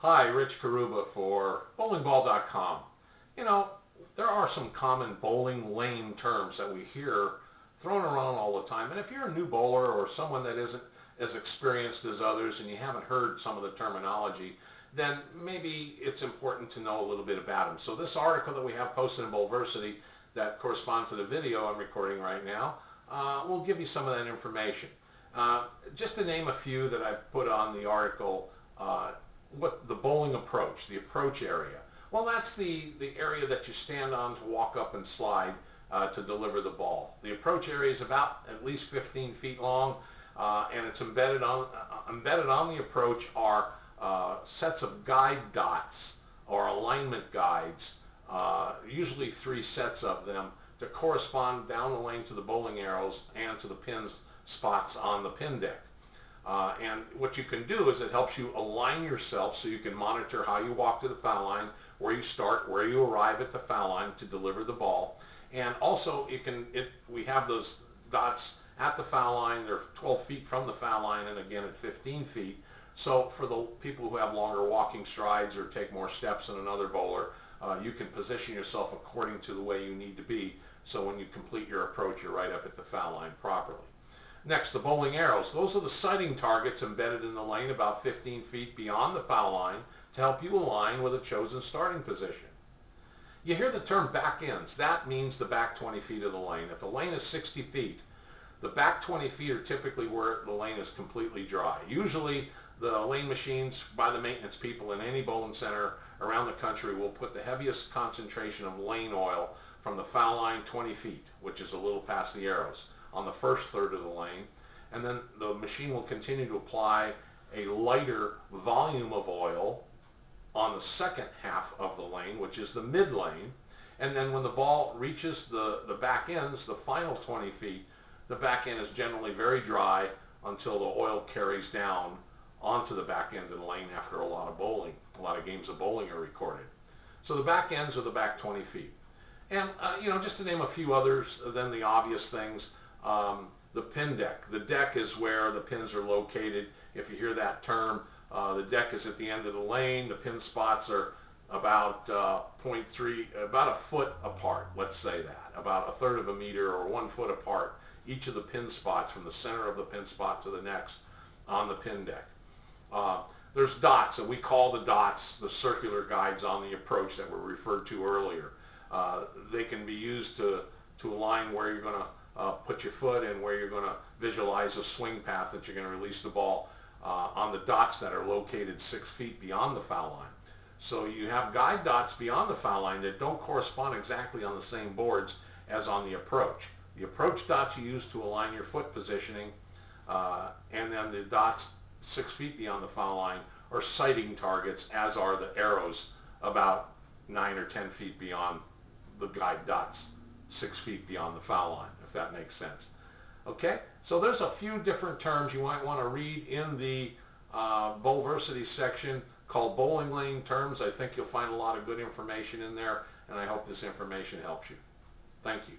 Hi, Rich Karuba for bowlingball.com. You know, there are some common bowling lane terms that we hear thrown around all the time. And if you're a new bowler or someone that isn't as experienced as others and you haven't heard some of the terminology, then maybe it's important to know a little bit about them. So this article that we have posted in Bowlversity that corresponds to the video I'm recording right now will give you some of that information. Just to name a few that I've put on the article, what the bowling approach, the approach area. Well, that's the area that you stand on to walk up and slide to deliver the ball. The approach area is about at least 15 feet long, and it's embedded on the approach are sets of guide dots or alignment guides, usually 3 sets of them to correspond down the lane to the bowling arrows and to the pin spots on the pin deck. And what you can do is it helps you align yourself so you can monitor how you walk to the foul line, where you start, where you arrive at the foul line to deliver the ball. And also we have those dots at the foul line. They're 12 feet from the foul line and again at 15 feet. So for the people who have longer walking strides or take more steps than another bowler, you can position yourself according to the way you need to be. So when you complete your approach, you're right up at the foul line properly. Next, the bowling arrows. Those are the sighting targets embedded in the lane about 15 feet beyond the foul line to help you align with a chosen starting position. You hear the term back ends. That means the back 20 feet of the lane. If a lane is 60 feet, the back 20 feet are typically where the lane is completely dry. Usually the lane machines by the maintenance people in any bowling center around the country will put the heaviest concentration of lane oil from the foul line 20 feet, which is a little past the arrows, on the first third of the lane, and then the machine will continue to apply a lighter volume of oil on the second half of the lane, which is the mid lane, and then when the ball reaches the back ends, the final 20 feet, the back end is generally very dry until the oil carries down onto the back end of the lane after a lot of bowling. A lot of games of bowling are recorded. So the back ends are the back 20 feet. And just to name a few others than the obvious things, the pin deck. The deck is where the pins are located. If you hear that term, the deck is at the end of the lane. The pin spots are about 0.3, about a foot apart, let's say that, about a third of a meter or 1 foot apart, each of the pin spots from the center of the pin spot to the next on the pin deck. There's dots, and we call the dots the circular guides on the approach that were referred to earlier. They can be used to align where you're going to put your foot and where you're going to visualize a swing path that you're going to release the ball on the dots that are located 6 feet beyond the foul line. So you have guide dots beyond the foul line that don't correspond exactly on the same boards as on the approach. The approach dots you use to align your foot positioning, and then the dots 6 feet beyond the foul line are sighting targets, as are the arrows about 9 or 10 feet beyond the guide dots 6 feet beyond the foul line, if that makes sense. Okay, so there's a few different terms you might want to read in the Bowlversity section called bowling lane terms. I think you'll find a lot of good information in there, and I hope this information helps you. Thank you.